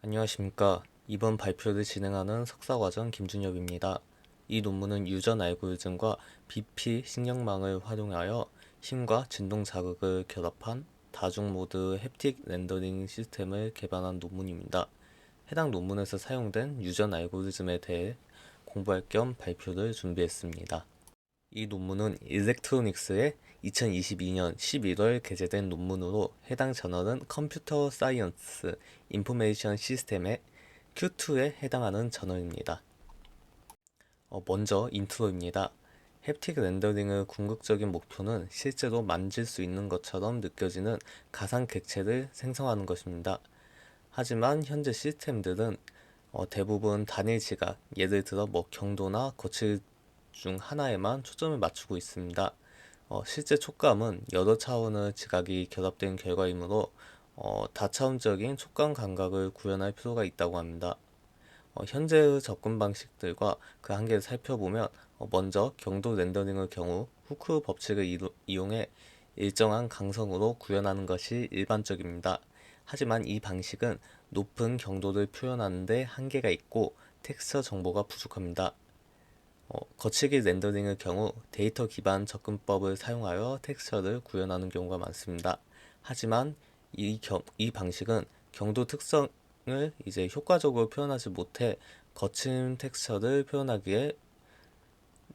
안녕하십니까. 이번 발표를 진행하는 석사과정 김준엽입니다. 이 논문은 유전 알고리즘과 BP 신경망을 활용하여 힘과 진동 자극을 결합한 다중 모드 햅틱 렌더링 시스템을 개발한 논문입니다. 해당 논문에서 사용된 유전 알고리즘에 대해 공부할 겸 발표를 준비했습니다. 이 논문은 일렉트로닉스의 2022년 11월 게재된 논문으로 해당 저널은 컴퓨터 사이언스 인포메이션 시스템의 Q2에 해당하는 저널입니다. 먼저 인트로입니다. 햅틱 렌더링의 궁극적인 목표는 실제로 만질 수 있는 것처럼 느껴지는 가상 객체를 생성하는 것입니다. 하지만 현재 시스템들은 대부분 단일 지각, 예를 들어 경도나 거칠 중 하나에만 초점을 맞추고 있습니다. 실제 촉감은 여러 차원의 지각이 결합된 결과이므로 다차원적인 촉감 감각을 구현할 필요가 있다고 합니다. 현재의 접근 방식들과 그 한계를 살펴보면 먼저 경도 렌더링의 경우 후크 법칙을 이용해 일정한 강성으로 구현하는 것이 일반적입니다. 하지만 이 방식은 높은 경도를 표현하는 데 한계가 있고 텍스처 정보가 부족합니다. 거치기 렌더링의 경우 데이터 기반 접근법을 사용하여 텍스처를 구현하는 경우가 많습니다. 하지만 이 방식은 경도 특성을 이제 효과적으로 표현하지 못해 거친 텍스처를 표현하기에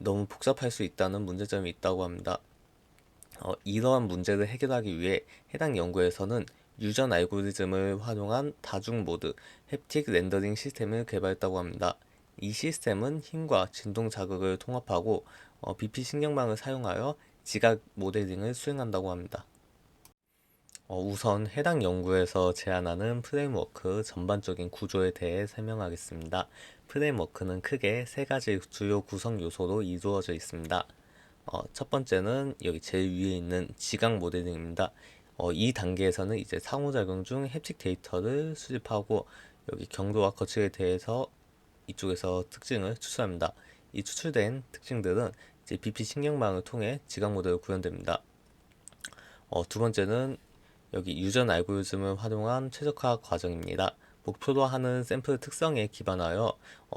너무 복잡할 수 있다는 문제점이 있다고 합니다. 이러한 문제를 해결하기 위해 해당 연구에서는 유전 알고리즘을 활용한 다중 모드 햅틱 렌더링 시스템을 개발했다고 합니다. 이 시스템은 힘과 진동 자극을 통합하고 BP 신경망을 사용하여 지각 모델링을 수행한다고 합니다. 우선 해당 연구에서 제안하는 프레임워크 전반적인 구조에 대해 설명하겠습니다. 프레임워크는 크게 세 가지 주요 구성 요소로 이루어져 있습니다. 첫 번째는 여기 제일 위에 있는 지각 모델링입니다. 이 단계에서는 이제 상호작용 중 햅틱 데이터를 수집하고 여기 경도와 거측에 대해서 이쪽에서 특징을 추출합니다. 이 추출된 특징들은 이제 BP 신경망을 통해 지각 모델로 구현됩니다. 두 번째는 여기 유전 알고리즘을 활용한 최적화 과정입니다. 목표로 하는 샘플 특성에 기반하여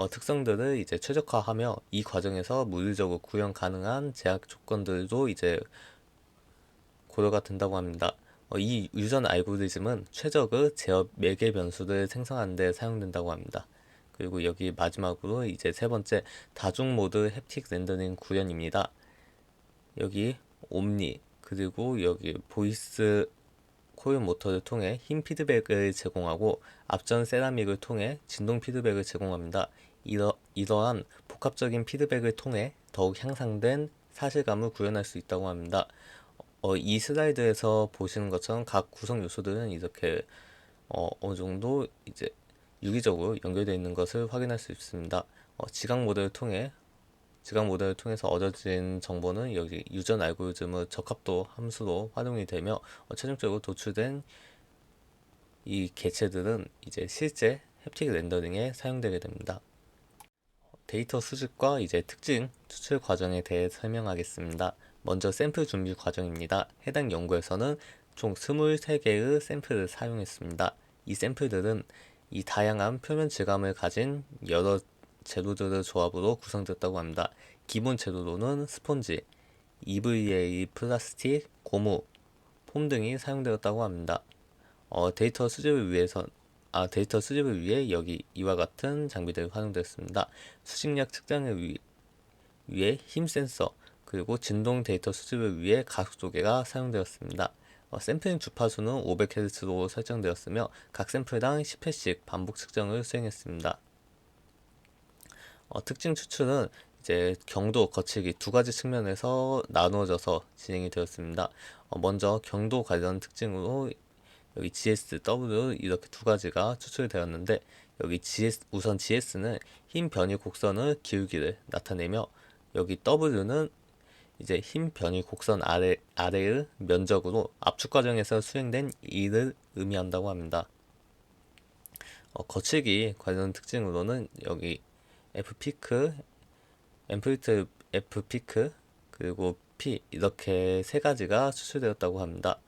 특성들을 이제 최적화하며 이 과정에서 물리적으로 구현 가능한 제약 조건들도 이제 고려가 된다고 합니다. 이 유전 알고리즘은 최적의 제어 매개 변수를 생성하는 데 사용된다고 합니다. 그리고 여기 마지막으로 이제 세 번째 다중 모드 햅틱 렌더링 구현입니다. 여기 옴니 그리고 여기 보이스 코일 모터를 통해 힘 피드백을 제공하고 앞전 세라믹을 통해 진동 피드백을 제공합니다. 이러한 복합적인 피드백을 통해 더욱 향상된 사실감을 구현할 수 있다고 합니다. 이 슬라이드에서 보시는 것처럼 각 구성 요소들은 이렇게 어느 정도 이제 유기적으로 연결되어 있는 것을 확인할 수 있습니다. 지각 모델을 통해서 얻어진 정보는 여기 유전 알고리즘의 적합도 함수로 활용이 되며 최종적으로 도출된 이 개체들은 이제 실제 햅틱 렌더링에 사용되게 됩니다. 데이터 수집과 이제 특징 추출 과정에 대해 설명하겠습니다. 먼저 샘플 준비 과정입니다. 해당 연구에서는 총 23개의 샘플을 사용했습니다. 이 샘플들은 이 다양한 표면 질감을 가진 여러 재료들의 조합으로 구성되었다고 합니다. 기본 재료로는 스폰지, EVA 플라스틱, 고무, 폼 등이 사용되었다고 합니다. 데이터 수집을 위해 여기 이와 같은 장비들이 활용되었습니다. 수직력 측정을 위해 힘 센서, 그리고 진동 데이터 수집을 위해 가속조개가 사용되었습니다. 샘플링 주파수는 500Hz로 설정되었으며 각 샘플당 10회씩 반복 측정을 수행했습니다. 특징 추출은 이제 경도, 거치기 두 가지 측면에서 나누어져서 진행이 되었습니다. 먼저 경도 관련 특징으로 여기 GS, W 이렇게 두 가지가 추출되었는데 여기 우선 GS는 힘 변이 곡선의 기울기를 나타내며 여기 W는 이제 힘 변이 곡선 아래의 면적으로 압축 과정에서 수행된 일을 의미한다고 합니다. 거치기 관련 특징으로는 여기 F피크, 앰플리트 F피크, 그리고 P 이렇게 세 가지가 추출되었다고 합니다.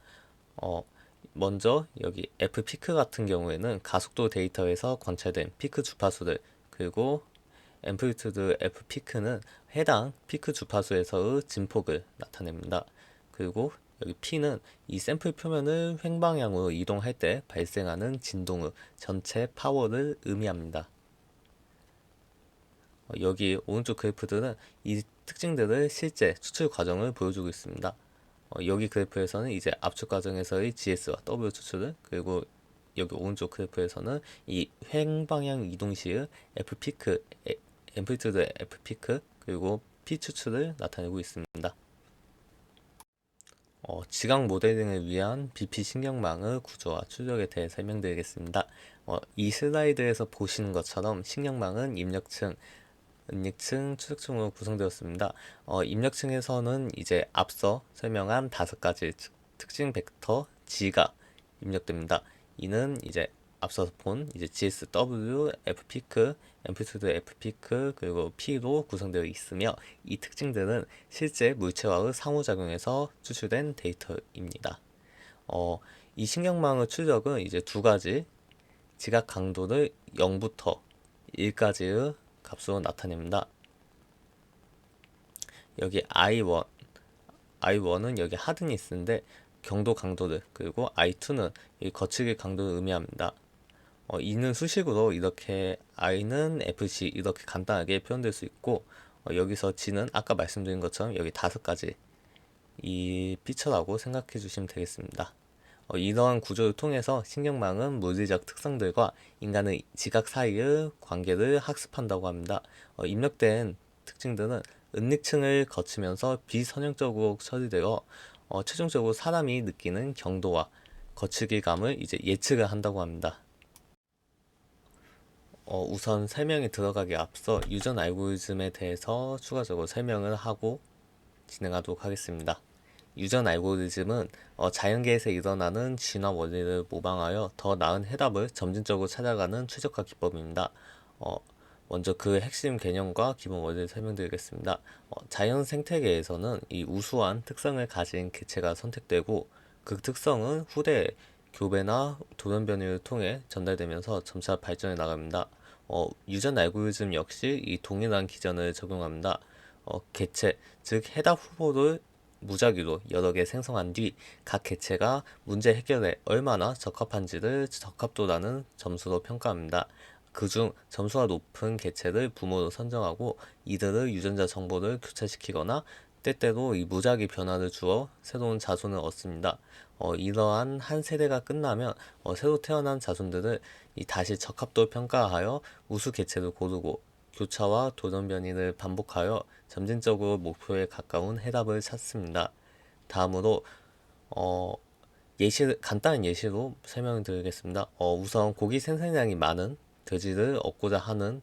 먼저 여기 f피크 같은 경우에는 가속도 데이터에서 관찰된 피크 주파수들, 그리고 앰플리튜드 f피크는 해당 피크 주파수에서의 진폭을 나타냅니다. 그리고 여기 P는 이 샘플 표면을 횡방향으로 이동할 때 발생하는 진동의 전체 파워를 의미합니다. 여기 오른쪽 그래프들은 이 특징들을 실제 추출 과정을 보여주고 있습니다. 여기 그래프에서는 이제 압축 과정에서의 GS와 W 추출을, 그리고 여기 오른쪽 그래프에서는 이 횡방향 이동 시의 F 피크, 앰플리튜드 F 피크, 그리고 P 추출을 나타내고 있습니다. 지각 모델링을 위한 BP 신경망의 구조와 출력에 대해 설명드리겠습니다. 이 슬라이드에서 보시는 것처럼 신경망은 입력층, 은닉층, 추적층으로 구성되었습니다. 입력층에서는 이제 앞서 설명한 5가지 특징 벡터 G가 입력됩니다. 이는 이제 앞서 본 이제 GSW, F피크, 앰플리튜드 F피크, 그리고 P로 구성되어 있으며 이 특징들은 실제 물체와의 상호작용에서 추출된 데이터입니다. 이 신경망의 출력은 이제 2가지 지각 강도를 0부터 1까지의 값으로 나타냅니다. 여기 I1은 여기 하드니스인데 경도 강도를, 그리고 I2는 이 거치기 강도를 의미합니다. 이는 수식으로 이렇게 I는 FC 이렇게 간단하게 표현될 수 있고, 여기서 G는 아까 말씀드린 것처럼 여기 5가지 이 피처라고 생각해 주시면 되겠습니다. 이러한 구조를 통해서 신경망은 물리적 특성들과 인간의 지각 사이의 관계를 학습한다고 합니다. 입력된 특징들은 은닉층을 거치면서 비선형적으로 처리되어 최종적으로 사람이 느끼는 경도와 거치기감을 이제 예측을 한다고 합니다. 우선 설명이 들어가기 앞서 유전 알고리즘에 대해서 추가적으로 설명을 하고 진행하도록 하겠습니다. 유전 알고리즘은 자연계에서 일어나는 진화 원리를 모방하여 더 나은 해답을 점진적으로 찾아가는 최적화 기법입니다. 먼저 그 핵심 개념과 기본 원리를 설명드리겠습니다. 자연 생태계에서는 이 우수한 특성을 가진 개체가 선택되고 그 특성은 후대 교배나 돌연변이를 통해 전달되면서 점차 발전해 나갑니다. 유전 알고리즘 역시 이 동일한 기전을 적용합니다. 개체, 즉 해답 후보를 무작위로 여러 개 생성한 뒤 각 개체가 문제 해결에 얼마나 적합한지를 적합도라는 점수로 평가합니다. 그중 점수가 높은 개체를 부모로 선정하고 이들의 유전자 정보를 교차시키거나 때때로 이 무작위 변화를 주어 새로운 자손을 얻습니다. 이러한 한 세대가 끝나면 새로 태어난 자손들을 다시 적합도 평가하여 우수 개체를 고르고 교차와 돌연변이를 반복하여 점진적으로 목표에 가까운 해답을 찾습니다. 다음으로 간단한 예시로 설명을 드리겠습니다. 우선 고기 생산량이 많은 돼지를 얻고자 하는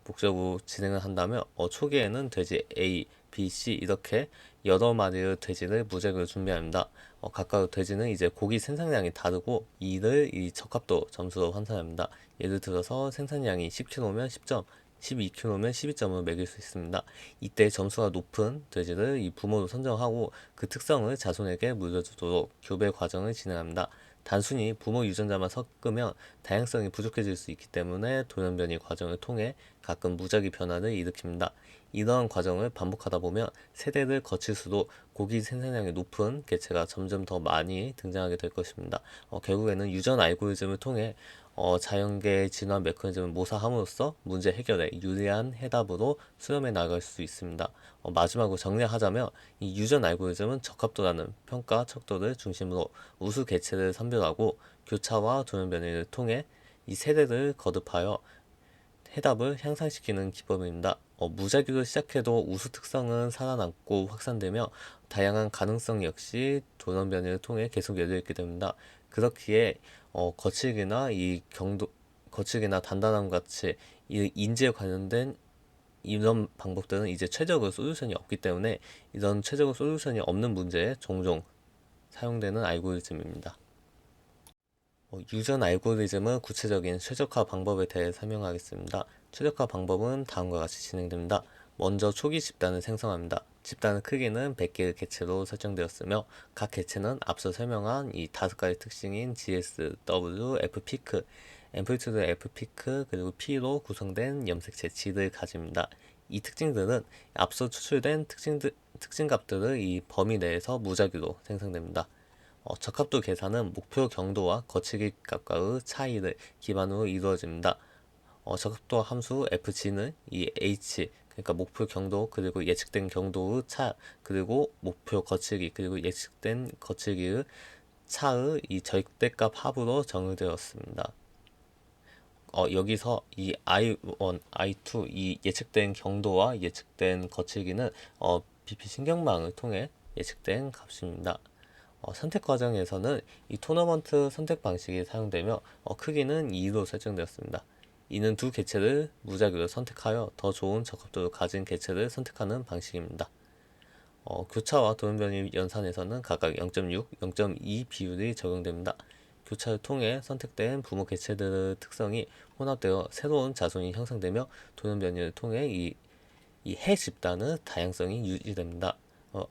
목적으로 진행을 한다면 초기에는 돼지 A, B, C 이렇게 여러 마리의 돼지를 무작위로 준비합니다. 각각 돼지는 이제 고기 생산량이 다르고 이를 이 적합도 점수로 환산합니다. 예를 들어서 생산량이 10kg면 10점, 12kg면 12점을 매길 수 있습니다. 이때 점수가 높은 돼지를 이 부모로 선정하고 그 특성을 자손에게 물려주도록 교배 과정을 진행합니다. 단순히 부모 유전자만 섞으면 다양성이 부족해질 수 있기 때문에 돌연변이 과정을 통해 가끔 무작위 변화를 일으킵니다. 이러한 과정을 반복하다 보면 세대를 거칠수록 고기 생산량이 높은 개체가 점점 더 많이 등장하게 될 것입니다. 결국에는 유전 알고리즘을 통해 자연계의 진화 메커니즘을 모사함으로써 문제 해결에 유리한 해답으로 수렴해 나갈 수 있습니다. 마지막으로 정리하자면 이 유전 알고리즘은 적합도라는 평가 척도를 중심으로 우수 개체를 선별하고 교차와 돌연변이를 통해 이 세대를 거듭하여 해답을 향상시키는 기법입니다. 무작위로 시작해도 우수 특성은 살아남고 확산되며 다양한 가능성 역시 돌연변이를 통해 계속 열려있게 됩니다. 그렇기에 거칠기나 거칠기나 단단함 같이 이 인지에 관련된 이런 방법들은 이제 최적의 솔루션이 없기 때문에 이런 최적의 솔루션이 없는 문제에 종종 사용되는 알고리즘입니다. 유전 알고리즘의 구체적인 최적화 방법에 대해 설명하겠습니다. 최적화 방법은 다음과 같이 진행됩니다. 먼저 초기 집단을 생성합니다. 집단의 크기는 100개의 개체로 설정되었으며 각 개체는 앞서 설명한 이 5가지 특징인 GS, W, F 피크, 앰플리튜드 F 피크 그리고 P로 구성된 염색체 G를 가집니다. 이 특징들은 앞서 추출된 특징값들을 이 범위 내에서 무작위로 생성됩니다. 적합도 계산은 목표 경도와 거치기 값과의 차이를 기반으로 이루어집니다. 적합도 함수 fg는 이 h 그러니까 목표 경도 그리고 예측된 경도의 차 그리고 목표 거치기 그리고 예측된 거치기의 차의 이 절대값 합으로 정의되었습니다. 여기서 이 i1, i2 이 예측된 경도와 예측된 거치기는 BP 신경망을 통해 예측된 값입니다. 선택 과정에서는 이 토너먼트 선택 방식이 사용되며 크기는 2로 설정되었습니다. 이는 두 개체를 무작위로 선택하여 더 좋은 적합도를 가진 개체를 선택하는 방식입니다. 교차와 돌연변이 연산에서는 각각 0.6, 0.2 비율이 적용됩니다. 교차를 통해 선택된 부모 개체들의 특성이 혼합되어 새로운 자손이 형성되며 돌연변이를 통해 이 해 집단의 다양성이 유지됩니다.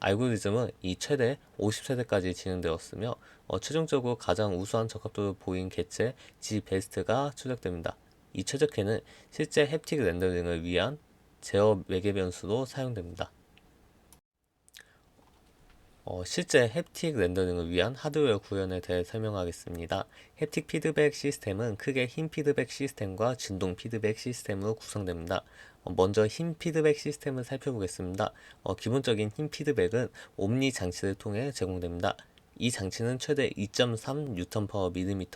알고리즘은 이 최대 50세대까지 진행되었으며 최종적으로 가장 우수한 적합도를 보인 개체 G베스트가 추적됩니다. 이 최적화는 실제 햅틱 렌더링을 위한 제어 매개 변수로 사용됩니다. 실제 햅틱 렌더링을 위한 하드웨어 구현에 대해 설명하겠습니다. 햅틱 피드백 시스템은 크게 힘 피드백 시스템과 진동 피드백 시스템으로 구성됩니다. 먼저 힘 피드백 시스템을 살펴보겠습니다. 기본적인 힘 피드백은 옴니 장치를 통해 제공됩니다. 이 장치는 최대 2.3 Nm/mm의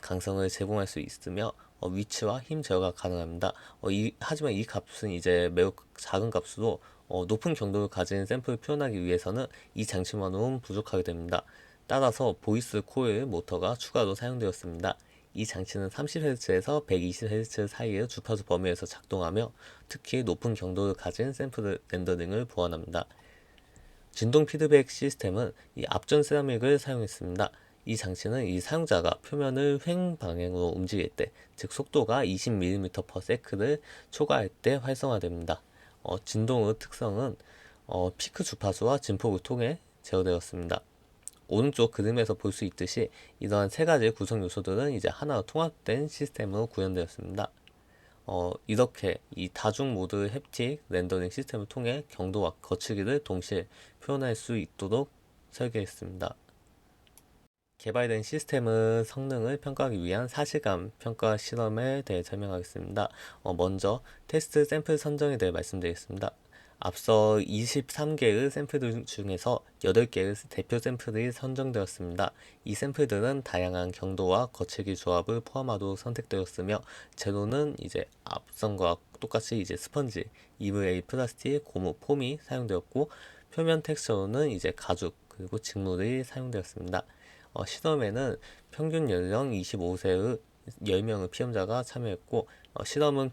강성을 제공할 수 있으며 위치와 힘 제어가 가능합니다. 하지만 이 값은 이제 매우 작은 값으로 높은 경도를 가진 샘플을 표현하기 위해서는 이 장치만으로는 부족하게 됩니다. 따라서 보이스 코일 모터가 추가로 사용되었습니다. 이 장치는 30Hz에서 120Hz 사이의 주파수 범위에서 작동하며 특히 높은 경도를 가진 샘플 렌더링을 보완합니다. 진동 피드백 시스템은 이 앞전 세라믹을 사용했습니다. 이 장치는 이 사용자가 표면을 횡 방향으로 움직일 때, 즉 속도가 20mm/s를 초과할 때 활성화됩니다. 진동의 특성은 피크 주파수와 진폭을 통해 제어되었습니다. 오른쪽 그림에서 볼 수 있듯이 이러한 세 가지 구성 요소들은 이제 하나로 통합된 시스템으로 구현되었습니다. 이렇게 이 다중 모드 햅틱 렌더링 시스템을 통해 경도와 거치기를 동시에 표현할 수 있도록 설계했습니다. 개발된 시스템의 성능을 평가하기 위한 사실감 평가 실험에 대해 설명하겠습니다. 먼저 테스트 샘플 선정에 대해 말씀드리겠습니다. 앞서 23개의 샘플 중에서 8개의 대표 샘플이 선정되었습니다. 이 샘플들은 다양한 경도와 거치기 조합을 포함하도록 선택되었으며 재료는 이제 앞선과 똑같이 이제 스펀지, EVA 플라스틱, 고무, 폼이 사용되었고 표면 텍스처로는 이제 가죽 그리고 직물이 사용되었습니다. 실험에는 평균 연령 25세의 10명의 피험자가 참여했고 실험은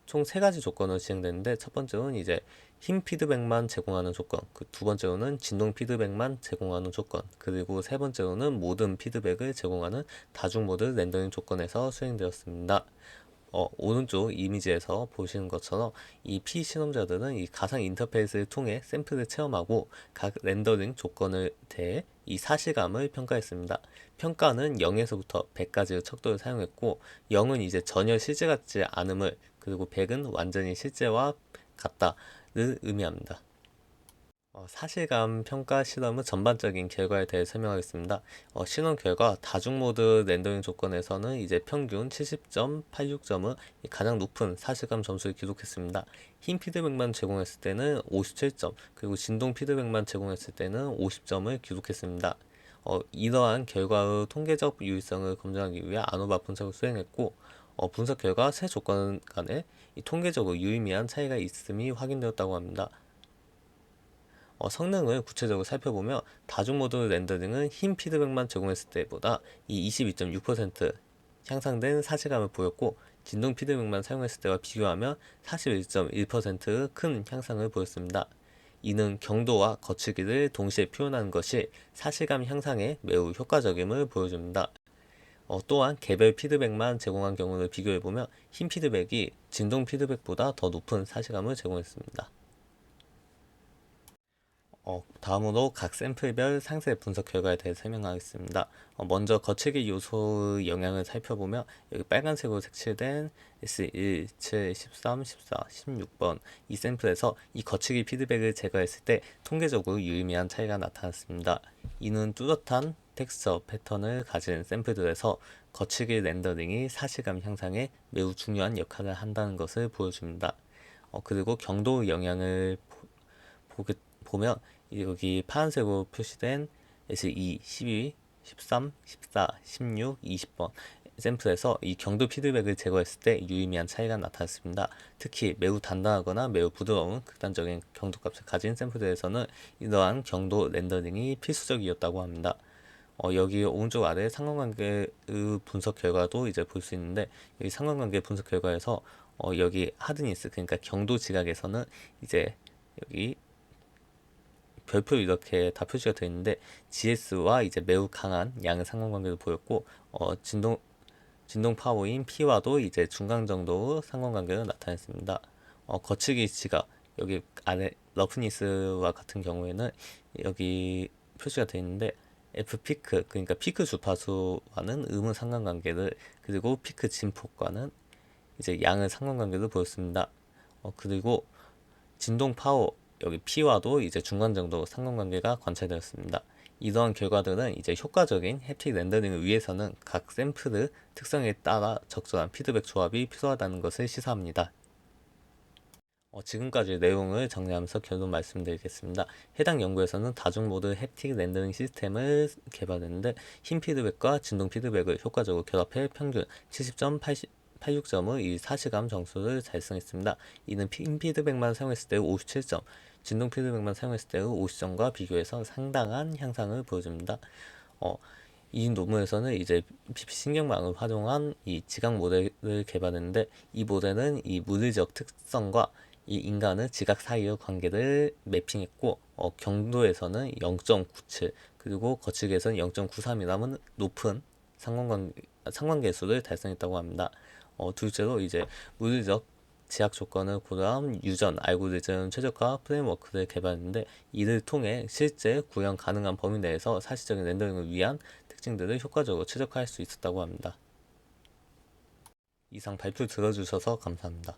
총 3가지 조건으로 진행되는데 첫 번째로는 이제 힘 피드백만 제공하는 조건, 두 번째로는 진동 피드백만 제공하는 조건, 그리고 세 번째로는 모든 피드백을 제공하는 다중 모드 렌더링 조건에서 수행되었습니다. 오른쪽 이미지에서 보시는 것처럼 이 피실험자들은 이 가상 인터페이스를 통해 샘플을 체험하고 각 렌더링 조건을 대해 이 사실감을 평가했습니다. 평가는 0에서부터 100까지의 척도를 사용했고 0은 이제 전혀 실제 같지 않음을 그리고 100은 완전히 실제와 같다를 의미합니다. 사실감 평가 실험의 전반적인 결과에 대해 설명하겠습니다. 실험 결과 다중 모드 렌더링 조건에서는 이제 평균 70.86점의 가장 높은 사실감 점수를 기록했습니다. 힘 피드백만 제공했을 때는 57점, 그리고 진동 피드백만 제공했을 때는 50점을 기록했습니다. 이러한 결과의 통계적 유의성을 검증하기 위해 아노바 분석을 수행했고, 분석 결과 세 조건 간에 통계적으로 유의미한 차이가 있음이 확인되었다고 합니다. 성능을 구체적으로 살펴보면 다중 모드 렌더링은 힘 피드백만 제공했을 때보다 이 22.6% 향상된 사실감을 보였고 진동 피드백만 사용했을 때와 비교하면 41.1%의 큰 향상을 보였습니다. 이는 경도와 거치기를 동시에 표현하는 것이 사실감 향상에 매우 효과적임을 보여줍니다. 또한 개별 피드백만 제공한 경우를 비교해보면 힘 피드백이 진동 피드백보다 더 높은 사실감을 제공했습니다. 다음으로 각 샘플별 상세 분석 결과에 대해 설명하겠습니다. 먼저 거치기 요소의 영향을 살펴보면 여기 빨간색으로 색칠된 S1, 7, 13, 14, 16번 이 샘플에서 이 거치기 피드백을 제거했을 때 통계적으로 유의미한 차이가 나타났습니다. 이는 뚜렷한 텍스처 패턴을 가진 샘플들에서 거치기 렌더링이 사실감 향상에 매우 중요한 역할을 한다는 것을 보여줍니다. 그리고 경도 영향을 보면 여기 파란색으로 표시된 S2, 12, 13, 14, 16, 20번 샘플에서 이 경도 피드백을 제거했을 때 유의미한 차이가 나타났습니다. 특히 매우 단단하거나 매우 부드러운 극단적인 경도값을 가진 샘플들에서는 이러한 경도 렌더링이 필수적이었다고 합니다. 여기 오른쪽 아래 상관관계의 분석 결과도 이제 볼 수 있는데 여기 상관관계 분석 결과에서 여기 하드니스 그러니까 경도 지각에서는 이제 여기 별표 이렇게 다 표시가 되어 있는데 GS와 이제 매우 강한 양의 상관관계를 보였고 진동 파워인 P와도 이제 중간 정도의 상관관계를 나타냈습니다. 거치기 지각 여기 아래 러프니스와 같은 경우에는 여기 표시가 되어 있는데 F 피크 그러니까 피크 주파수와는 음의 상관관계를 그리고 피크 진폭과는 이제 양의 상관관계를 보였습니다. 그리고 진동 파워 여기 P와도 이제 중간 정도 상관관계가 관찰되었습니다. 이러한 결과들은 이제 효과적인 햅틱 렌더링을 위해서는 각 샘플의 특성에 따라 적절한 피드백 조합이 필요하다는 것을 시사합니다. 지금까지 내용을 정리하면서 결론 말씀드리겠습니다. 해당 연구에서는 다중모드 햅틱 렌더링 시스템을 개발했는데 힘 피드백과 진동 피드백을 효과적으로 결합해 평균 70.86점의 이 사실감 점수를 달성했습니다. 이는 힘 피드백만 사용했을 때의 57점, 진동 피드백만 사용했을 때의 50점과 비교해서 상당한 향상을 보여줍니다. 이 논문에서는 이제 PP 신경망을 활용한 이 지각 모델을 개발했는데 이 모델은 이 물리적 특성과 이 인간의 지각 사이의 관계를 매핑했고 경도에서는 0.97 그리고 거치기에서는 0.93이라는 높은 상관계 수를 달성했다고 합니다. 둘째로 이제 물리적 제약 조건을 고려한 유전 알고리즘 최적화 프레임워크를 개발했는데 이를 통해 실제 구현 가능한 범위 내에서 사실적인 렌더링을 위한 특징들을 효과적으로 최적화할 수 있었다고 합니다. 이상 발표 들어주셔서 감사합니다.